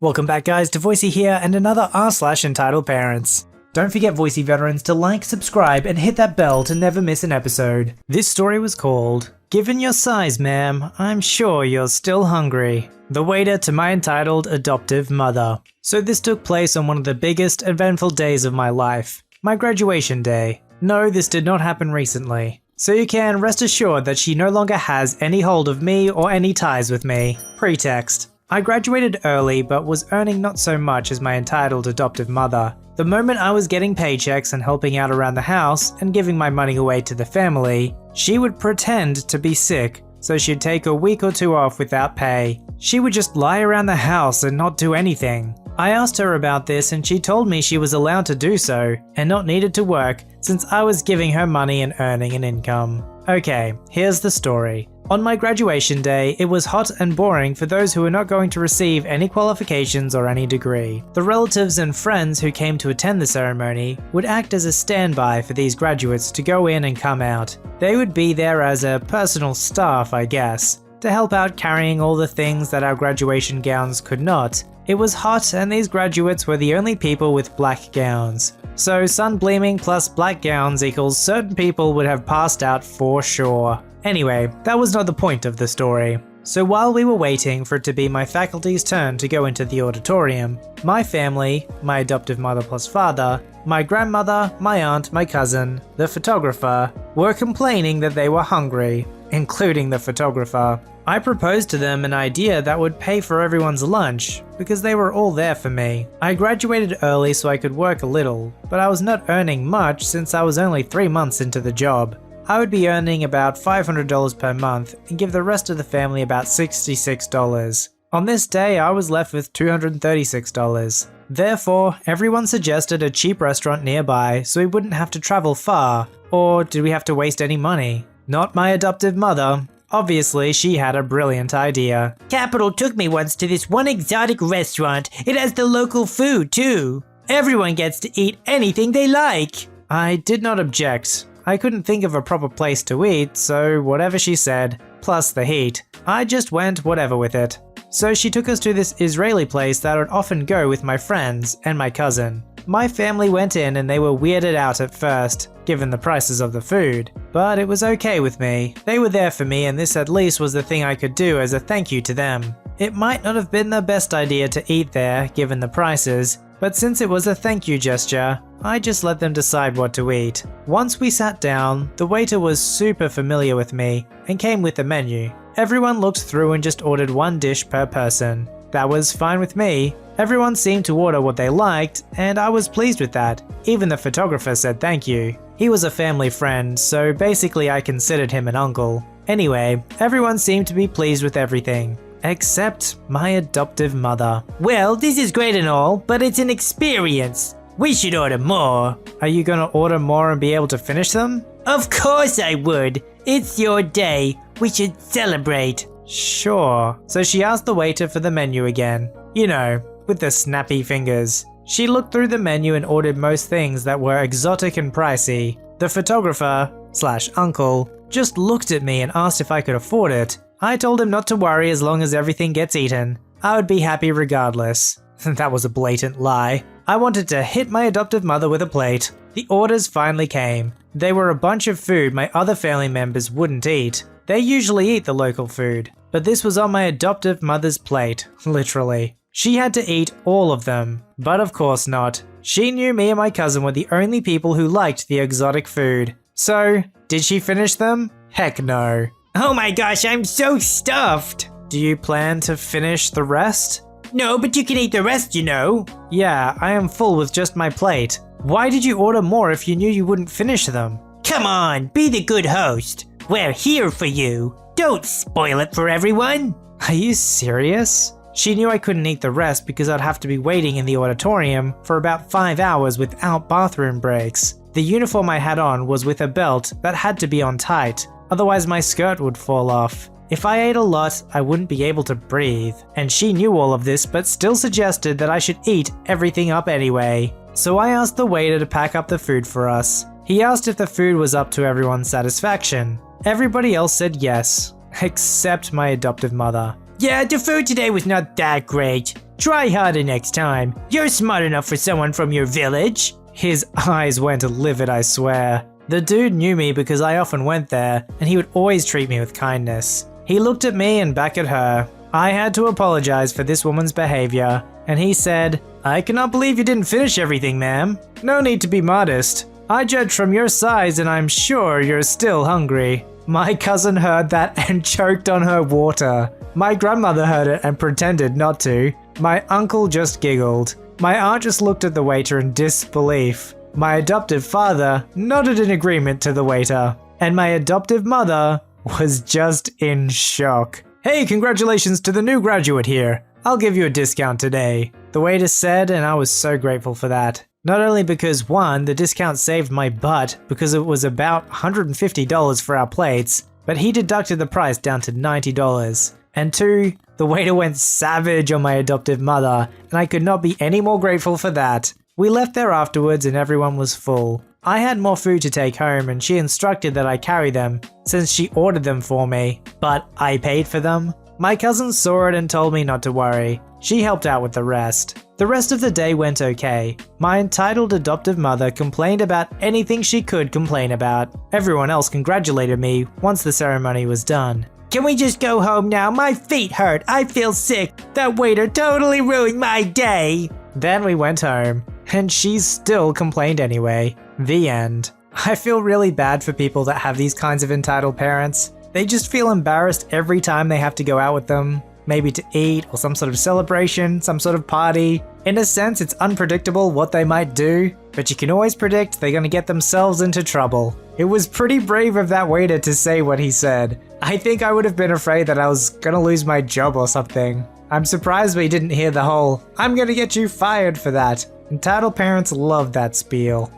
Welcome back guys to Voicey here and another r/EntitledParents. Don't forget Voicey veterans to like, subscribe and hit that bell to never miss an episode. This story was called, Given Your Size Ma'am, I'm Sure You're Still Hungry. The waiter to my entitled adoptive mother. So this took place on one of the biggest eventful days of my life, my graduation day. No, this did not happen recently. So you can rest assured that she no longer has any hold of me or any ties with me. Pretext. I graduated early but was earning not so much as my entitled adoptive mother. The moment I was getting paychecks and helping out around the house and giving my money away to the family, she would pretend to be sick, so she'd take a week or two off without pay. She would just lie around the house and not do anything. I asked her about this and she told me she was allowed to do so and not needed to work since I was giving her money and earning an income. Okay, here's the story. On my graduation day, it was hot and boring for those who were not going to receive any qualifications or any degree. The relatives and friends who came to attend the ceremony would act as a standby for these graduates to go in and come out. They would be there as a personal staff, I guess, to help out carrying all the things that our graduation gowns could not. It was hot and these graduates were the only people with black gowns. So sun gleaming plus black gowns equals certain people would have passed out for sure. Anyway, that was not the point of the story. So while we were waiting for it to be my faculty's turn to go into the auditorium, my family, my adoptive mother plus father, my grandmother, my aunt, my cousin, the photographer, were complaining that they were hungry, including the photographer. I proposed to them an idea that would pay for everyone's lunch, because they were all there for me. I graduated early so I could work a little, but I was not earning much since I was only 3 months into the job. I would be earning about $500 per month and give the rest of the family about $66. On this day, I was left with $236. Therefore, everyone suggested a cheap restaurant nearby so we wouldn't have to travel far, or did we have to waste any money? Not my adoptive mother. Obviously, she had a brilliant idea. Capital took me once to this one exotic restaurant. It has the local food too. Everyone gets to eat anything they like. I did not object. I couldn't think of a proper place to eat, so whatever she said, plus the heat, I just went whatever with it. So she took us to this Israeli place that I would often go with my friends and my cousin. My family went in and they were weirded out at first, given the prices of the food, but it was okay with me. They were there for me and this at least was the thing I could do as a thank you to them. It might not have been the best idea to eat there, given the prices, but since it was a thank you gesture, I just let them decide what to eat. Once we sat down, the waiter was super familiar with me and came with the menu. Everyone looked through and just ordered one dish per person. That was fine with me. Everyone seemed to order what they liked, and I was pleased with that. Even the photographer said thank you. He was a family friend, so basically I considered him an uncle. Anyway, everyone seemed to be pleased with everything. Except my adoptive mother. Well, this is great and all, but it's an experience. We should order more. Are you gonna order more and be able to finish them? Of course I would. It's your day. We should celebrate. Sure. So she asked the waiter for the menu again. You know, with the snappy fingers. She looked through the menu and ordered most things that were exotic and pricey. The photographer/uncle just looked at me and asked if I could afford it. I told him not to worry as long as everything gets eaten. I would be happy regardless. That was a blatant lie. I wanted to hit my adoptive mother with a plate. The orders finally came. They were a bunch of food my other family members wouldn't eat. They usually eat the local food, but this was on my adoptive mother's plate, literally. She had to eat all of them, but of course not. She knew me and my cousin were the only people who liked the exotic food. So, did she finish them? Heck no. Oh my gosh, I'm so stuffed. Do you plan to finish the rest? No, but you can eat the rest, you know. Yeah, I am full with just my plate. Why did you order more if you knew you wouldn't finish them? Come on, be the good host. We're here for you. Don't spoil it for everyone. Are you serious? She knew I couldn't eat the rest because I'd have to be waiting in the auditorium for about 5 hours without bathroom breaks. The uniform I had on was with a belt that had to be on tight, otherwise my skirt would fall off. If I ate a lot, I wouldn't be able to breathe, and she knew all of this but still suggested that I should eat everything up anyway. So I asked the waiter to pack up the food for us. He asked if the food was up to everyone's satisfaction. Everybody else said yes, except my adoptive mother. Yeah, the food today was not that great. Try harder next time. You're smart enough for someone from your village. His eyes went livid, I swear. The dude knew me because I often went there, and he would always treat me with kindness. He looked at me and back at her. I had to apologize for this woman's behavior, and he said, "I cannot believe you didn't finish everything, ma'am. No need to be modest. I judge from your size and I'm sure you're still hungry." My cousin heard that and choked on her water. My grandmother heard it and pretended not to. My uncle just giggled. My aunt just looked at the waiter in disbelief. My adoptive father nodded in agreement to the waiter. And my adoptive mother was just in shock. "Hey, congratulations to the new graduate here. I'll give you a discount today," the waiter said, and I was so grateful for that. Not only because 1, the discount saved my butt because it was about $150 for our plates, but he deducted the price down to $90. And 2, the waiter went savage on my adoptive mother, and I could not be any more grateful for that. We left there afterwards and everyone was full. I had more food to take home and she instructed that I carry them since she ordered them for me, but I paid for them. My cousin saw it and told me not to worry. She helped out with the rest. The rest of the day went okay. My entitled adoptive mother complained about anything she could complain about. Everyone else congratulated me once the ceremony was done. Can we just go home now? My feet hurt. I feel sick. That waiter totally ruined my day. Then we went home, and she still complained anyway. The end. I feel really bad for people that have these kinds of entitled parents. They just feel embarrassed every time they have to go out with them. Maybe to eat or some sort of celebration, some sort of party. In a sense, it's unpredictable what they might do, but you can always predict they're gonna get themselves into trouble. It was pretty brave of that waiter to say what he said. I think I would have been afraid that I was gonna lose my job or something. I'm surprised we didn't hear the whole, "I'm gonna get you fired for that." Entitled parents love that spiel.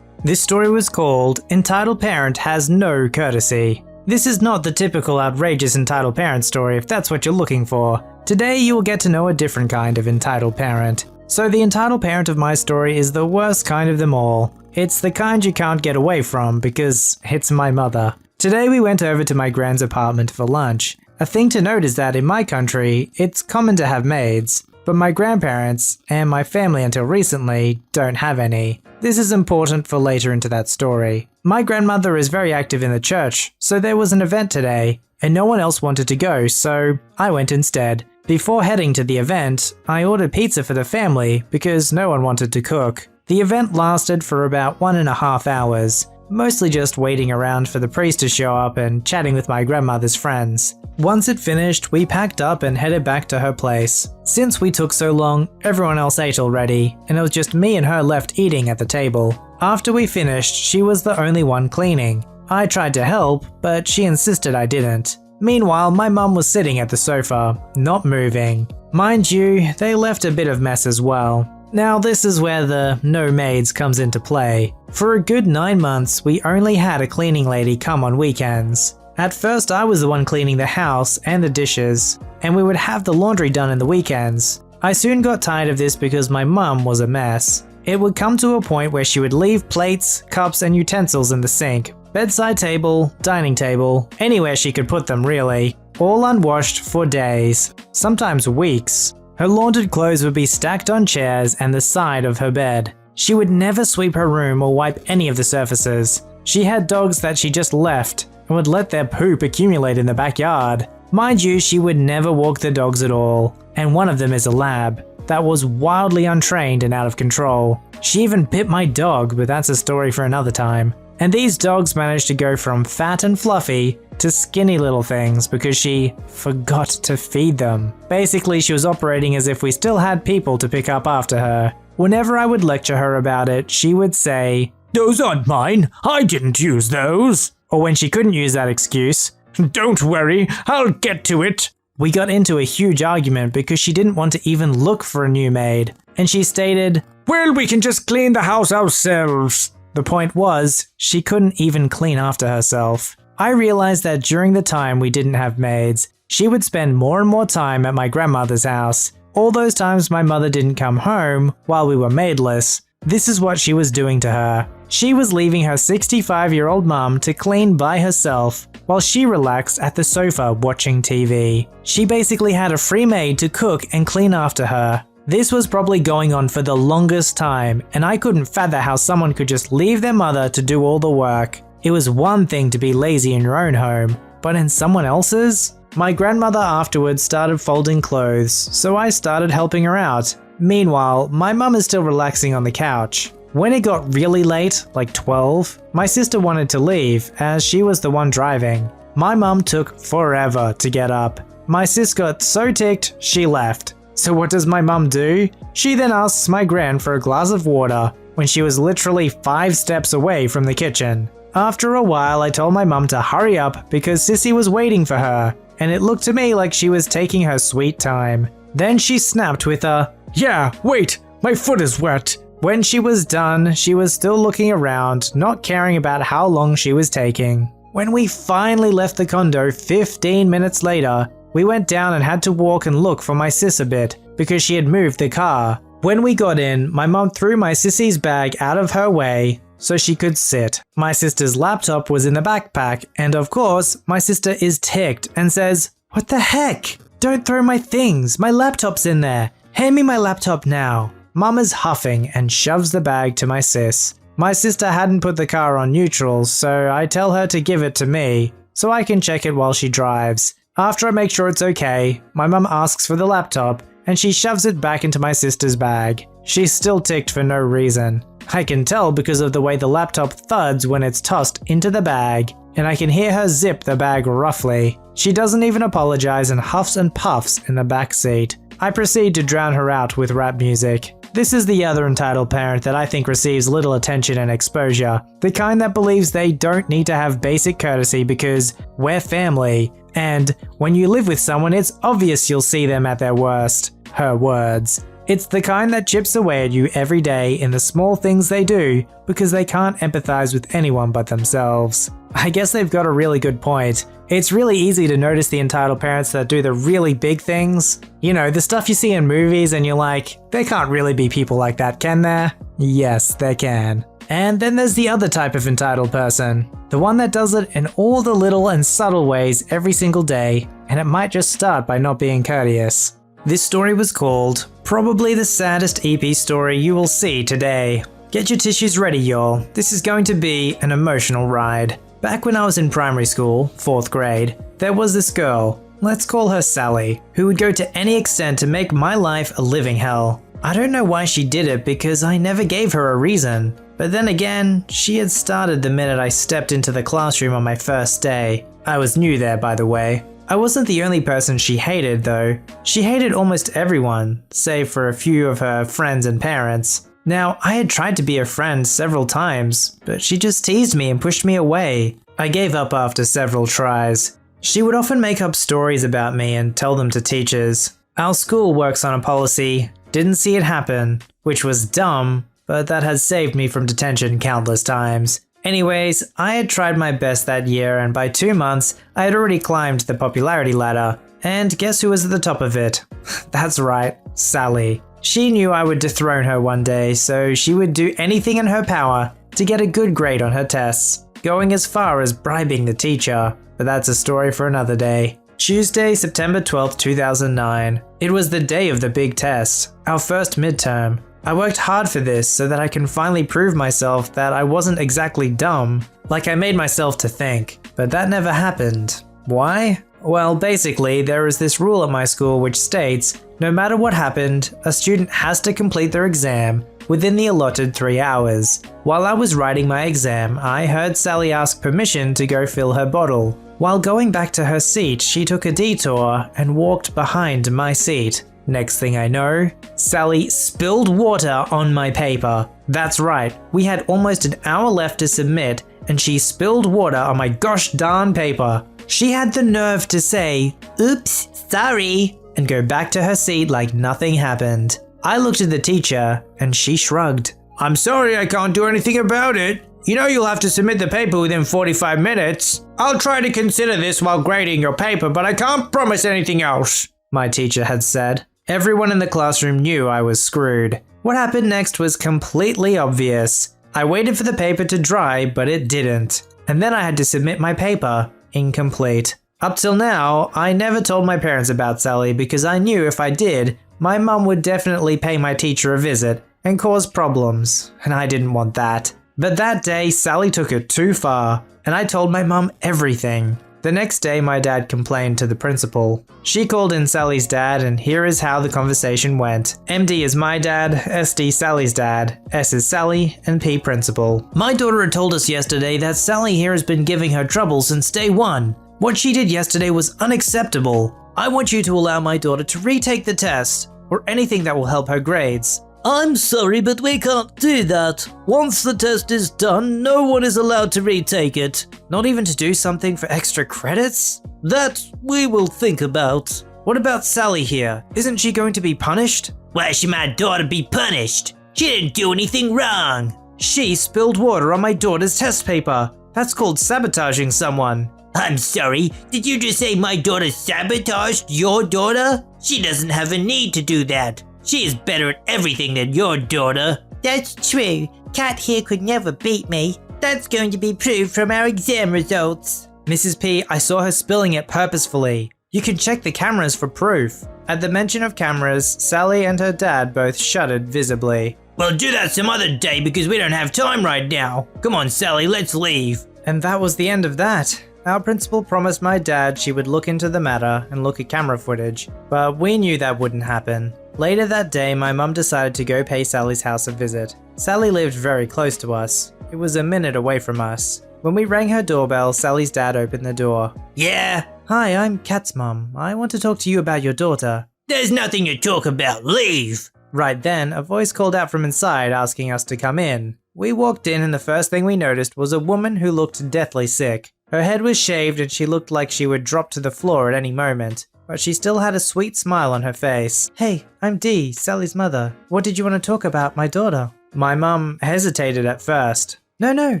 This story was called Entitled Parent Has No Courtesy. This is not the typical outrageous entitled parent story if that's what you're looking for. Today you will get to know a different kind of entitled parent. So the entitled parent of my story is the worst kind of them all. It's the kind you can't get away from because it's my mother. Today we went over to my grand's apartment for lunch. A thing to note is that in my country, it's common to have maids, but my grandparents, and my family until recently, don't have any. This is important for later into that story. My grandmother is very active in the church, so there was an event today, and no one else wanted to go, so I went instead. Before heading to the event, I ordered pizza for the family because no one wanted to cook. The event lasted for about 1.5 hours, mostly just waiting around for the priest to show up and chatting with my grandmother's friends. Once it finished, we packed up and headed back to her place. Since we took so long, everyone else ate already, and it was just me and her left eating at the table. After we finished, she was the only one cleaning. I tried to help, but she insisted I didn't. Meanwhile, my mum was sitting at the sofa, not moving. Mind you, they left a bit of mess as well. Now this is where the no maids comes into play. For a good 9 months, we only had a cleaning lady come on weekends. At first I was the one cleaning the house and the dishes, and we would have the laundry done in the weekends. I soon got tired of this because my mum was a mess. It would come to a point where she would leave plates, cups and utensils in the sink, bedside table, dining table, anywhere she could put them really, all unwashed for days, sometimes weeks. Her laundered clothes would be stacked on chairs and the side of her bed. She would never sweep her room or wipe any of the surfaces. She had dogs that she just left and would let their poop accumulate in the backyard. Mind you, she would never walk the dogs at all, and one of them is a lab that was wildly untrained and out of control. She even bit my dog, but that's a story for another time. And these dogs managed to go from fat and fluffy to skinny little things because she forgot to feed them. Basically, she was operating as if we still had people to pick up after her. Whenever I would lecture her about it, she would say, "Those aren't mine, I didn't use those." Or when she couldn't use that excuse, "Don't worry, I'll get to it." We got into a huge argument because she didn't want to even look for a new maid. And she stated, "Well, we can just clean the house ourselves." The point was, she couldn't even clean after herself. I realized that during the time we didn't have maids, she would spend more and more time at my grandmother's house. All those times my mother didn't come home while we were maidless, this is what she was doing to her. She was leaving her 65-year-old mum to clean by herself while she relaxed at the sofa watching TV. She basically had a free maid to cook and clean after her. This was probably going on for the longest time, and I couldn't fathom how someone could just leave their mother to do all the work. It was one thing to be lazy in your own home, but in someone else's? My grandmother afterwards started folding clothes, so I started helping her out. Meanwhile, my mum is still relaxing on the couch. When it got really late, like 12, my sister wanted to leave as she was the one driving. My mum took forever to get up. My sis got so ticked, she left. So what does my mum do? She then asks my gran for a glass of water when she was literally 5 steps away from the kitchen. After a while, I told my mum to hurry up because Sissy was waiting for her, and it looked to me like she was taking her sweet time. Then she snapped with a, "Yeah, wait, my foot is wet." When she was done, she was still looking around, not caring about how long she was taking. When we finally left the condo 15 minutes later, we went down and had to walk and look for my sis a bit because she had moved the car. When we got in, my mum threw my sissy's bag out of her way so she could sit. My sister's laptop was in the backpack, and of course, my sister is ticked and says, "What the heck? Don't throw my things, my laptop's in there. Hand me my laptop now." Mum is huffing and shoves the bag to my sis. My sister hadn't put the car on neutral, so I tell her to give it to me so I can check it while she drives. After I make sure it's okay, my mum asks for the laptop and she shoves it back into my sister's bag. She's still ticked for no reason. I can tell because of the way the laptop thuds when it's tossed into the bag, and I can hear her zip the bag roughly. She doesn't even apologize and huffs and puffs in the back seat. I proceed to drown her out with rap music. This is the other entitled parent that I think receives little attention and exposure. The kind that believes they don't need to have basic courtesy because we're family, and when you live with someone it's obvious you'll see them at their worst. Her words. It's the kind that chips away at you every day in the small things they do because they can't empathize with anyone but themselves. I guess they've got a really good point. It's really easy to notice the entitled parents that do the really big things. You know, the stuff you see in movies and you're like, there can't really be people like that, can there? Yes, there can. And then there's the other type of entitled person. The one that does it in all the little and subtle ways every single day, and it might just start by not being courteous. This story was called probably the saddest EP story you will see today. Get your tissues ready, y'all. This is going to be an emotional ride. Back when I was in primary school, 4th grade, there was this girl, let's call her Sally, who would go to any extent to make my life a living hell. I don't know why she did it because I never gave her a reason. But then again, she had started the minute I stepped into the classroom on my first day. I was new there, by the way. I wasn't the only person she hated though. She hated almost everyone, save for a few of her friends and parents. Now, I had tried to be a friend several times, but she just teased me and pushed me away. I gave up after several tries. She would often make up stories about me and tell them to teachers. Our school works on a policy, didn't see it happen, which was dumb, but that has saved me from detention countless times. Anyways, I had tried my best that year and by 2 months, I had already climbed the popularity ladder. And guess who was at the top of it? That's right, Sally. She knew I would dethrone her one day, so she would do anything in her power to get a good grade on her tests, going as far as bribing the teacher, but that's a story for another day. Tuesday, September 12th, 2009. It was the day of the big test, our first midterm. I worked hard for this so that I can finally prove myself that I wasn't exactly dumb, like I made myself to think, but that never happened. Why? Well, basically, there is this rule at my school which states, no matter what happened, a student has to complete their exam within the allotted 3 hours. While I was writing my exam, I heard Sally ask permission to go fill her bottle. While going back to her seat, she took a detour and walked behind my seat. Next thing I know, Sally spilled water on my paper. That's right, we had almost an hour left to submit and she spilled water on my gosh darn paper. She had the nerve to say, "Oops, sorry," and go back to her seat like nothing happened. I looked at the teacher and she shrugged. "I'm sorry, I can't do anything about it. You know you'll have to submit the paper within 45 minutes. I'll try to consider this while grading your paper, but I can't promise anything else," my teacher had said. Everyone in the classroom knew I was screwed. What happened next was completely obvious. I waited for the paper to dry, but it didn't. And then I had to submit my paper, incomplete. Up till now, I never told my parents about Sally because I knew if I did, My mum would definitely pay my teacher a visit and cause problems, and I didn't want that. But that day, Sally took it too far, and I told my mum everything. The next day, my dad complained to the principal. She called in Sally's dad, and here is how the conversation went. MD is my dad, SD Sally's dad, S is Sally, and P principal. My daughter had told us yesterday that Sally here has been giving her trouble since day one. What she did yesterday was unacceptable. I want you to allow my daughter to retake the test, or anything that will help her grades. I'm sorry, but we can't do that. Once the test is done, no one is allowed to retake it. Not even to do something for extra credits? That we will think about. What about Sally here? Isn't she going to be punished? Why should my daughter be punished? She didn't do anything wrong. She spilled water on my daughter's test paper. That's called sabotaging someone. I'm sorry, did you just say my daughter sabotaged your daughter? She doesn't have a need to do that. She is better at everything than your daughter. That's true. Kat here could never beat me. That's going to be proved from our exam results. Mrs. P, I saw her spilling it purposefully. You can check the cameras for proof. At the mention of cameras, Sally and her dad both shuddered visibly. We'll do that some other day because we don't have time right now. Come on, Sally, let's leave. And that was the end of that. Our principal promised my dad she would look into the matter and look at camera footage, but we knew that wouldn't happen. Later that day, my mum decided to go pay Sally's house a visit. Sally lived very close to us. It was a minute away from us. When we rang her doorbell, Sally's dad opened the door. Yeah? Hi, I'm Kat's mum. I want to talk to you about your daughter. There's nothing to talk about. Leave! Right then, a voice called out from inside asking us to come in. We walked in and the first thing we noticed was a woman who looked deathly sick. Her head was shaved and she looked like she would drop to the floor at any moment. But she still had a sweet smile on her face. Hey, I'm Dee, Sally's mother. What did you want to talk about, my daughter? My mum hesitated at first. No,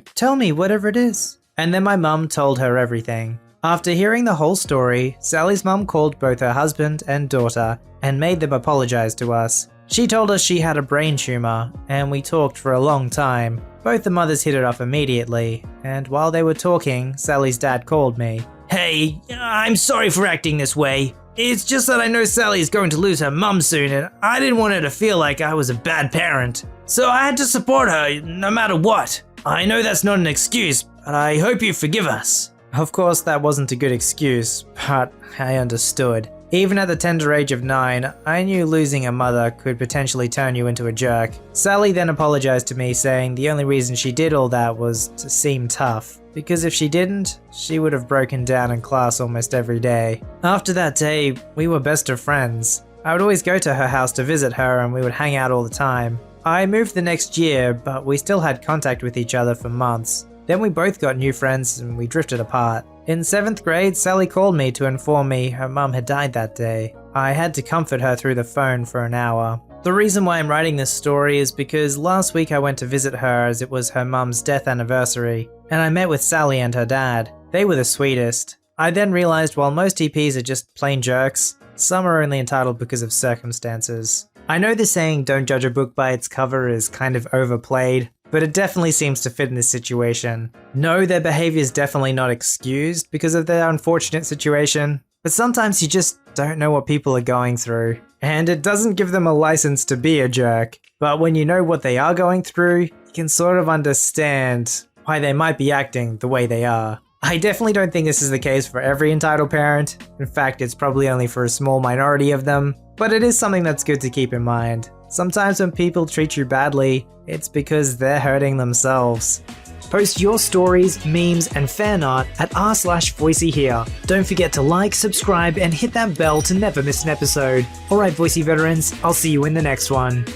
tell me whatever it is. And then my mum told her everything. After hearing the whole story, Sally's mum called both her husband and daughter and made them apologize to us. She told us she had a brain tumor, and we talked for a long time. Both the mothers hit it off immediately, and while they were talking, Sally's dad called me. Hey, I'm sorry for acting this way. It's just that I know Sally is going to lose her mum soon, and I didn't want her to feel like I was a bad parent. So I had to support her, no matter what. I know that's not an excuse, but I hope you forgive us. Of course, that wasn't a good excuse, but I understood. Even at the tender age of 9, I knew losing a mother could potentially turn you into a jerk. Sally then apologized to me, saying the only reason she did all that was to seem tough. Because if she didn't, she would have broken down in class almost every day. After that day, we were best of friends. I would always go to her house to visit her and we would hang out all the time. I moved the next year, but we still had contact with each other for months. Then we both got new friends and we drifted apart. In 7th grade, Sally called me to inform me her mum had died that day. I had to comfort her through the phone for an hour. The reason why I'm writing this story is because last week I went to visit her as it was her mum's death anniversary, and I met with Sally and her dad. They were the sweetest. I then realized while most EPs are just plain jerks, some are only entitled because of circumstances. I know the saying don't judge a book by its cover is kind of overplayed, but it definitely seems to fit in this situation. No, their behavior is definitely not excused because of their unfortunate situation, but sometimes you just don't know what people are going through. And it doesn't give them a license to be a jerk, but when you know what they are going through, you can sort of understand why they might be acting the way they are. I definitely don't think this is the case for every entitled parent. In fact, it's probably only for a small minority of them, but it is something that's good to keep in mind. Sometimes when people treat you badly, it's because they're hurting themselves. Post your stories, memes, and fan art at r/VoiceyHere. Don't forget to like, subscribe, and hit that bell to never miss an episode. Alright, Voicey veterans, I'll see you in the next one.